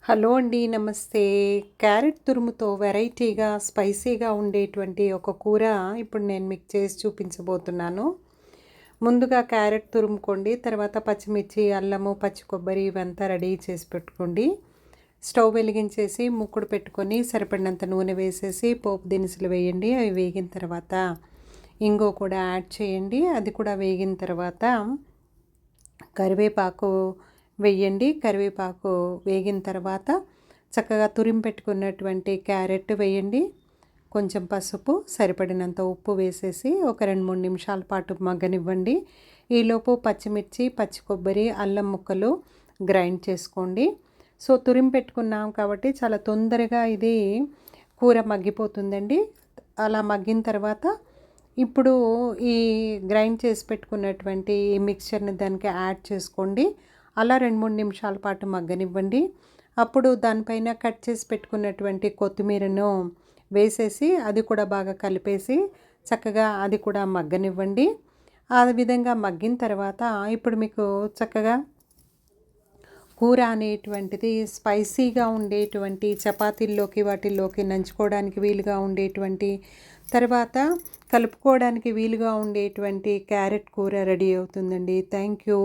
Hello అండి, నమస్తే. Carrot తురుముతో వెరైటీగా స్పైసీగా ఉండేటువంటి ఒక కూర ఇప్పుడు నేను మీకు చేసి చూపించబోతున్నాను. ముందుగా క్యారెట్ తురుముకోండి. తర్వాత పచ్చిమిర్చి, అల్లము, పచ్చి కొబ్బరి ఇవంతా రెడీ చేసి పెట్టుకోండి. స్టవ్ వెలిగించేసి ముక్కుడు పెట్టుకొని సరిపడినంత నూనె వేసేసి పోపు దినుసులు వేయండి. అవి వేగిన తర్వాత ఇంగువ కూడా యాడ్ చేయండి. అది కూడా వేగిన తర్వాత కరివేపాకు వేయండి. కరివేపాకు వేగిన తర్వాత చక్కగా తురిమి పెట్టుకున్నటువంటి క్యారెట్ వేయండి. కొంచెం పసుపు, సరిపడినంత ఉప్పు వేసేసి ఒక 2-3 నిమిషాల పాటు మగ్గనివ్వండి. ఈలోపు పచ్చిమిర్చి, పచ్చి కొబ్బరి, అల్లం ముక్కలు గ్రైండ్ చేసుకోండి. సో తురిమి పెట్టుకున్నాం కాబట్టి చాలా తొందరగా ఇది కూర మగ్గిపోతుందండి. అలా మగ్గిన తర్వాత ఇప్పుడు ఈ గ్రైండ్ చేసి పెట్టుకున్నటువంటి ఈ మిక్చర్ని దానికి యాడ్ చేసుకోండి. అలా 2-3 నిమిషాల పాటు మగ్గనివ్వండి. అప్పుడు దానిపైన కట్ చేసి పెట్టుకున్నటువంటి కొత్తిమీరను వేసేసి అది కూడా బాగా కలిపేసి చక్కగా అది కూడా మగ్గనివ్వండి. ఆ విధంగా మగ్గిన తర్వాత ఇప్పుడు మీకు చక్కగా కూర అనేటువంటిది స్పైసీగా ఉండేటువంటి చపాతీల్లోకి వాటిల్లోకి నంచుకోవడానికి వీలుగా ఉండేటువంటి తర్వాత కలుపుకోవడానికి వీలుగా ఉండేటువంటి క్యారెట్ కూర రెడీ అవుతుందండి. Thank you.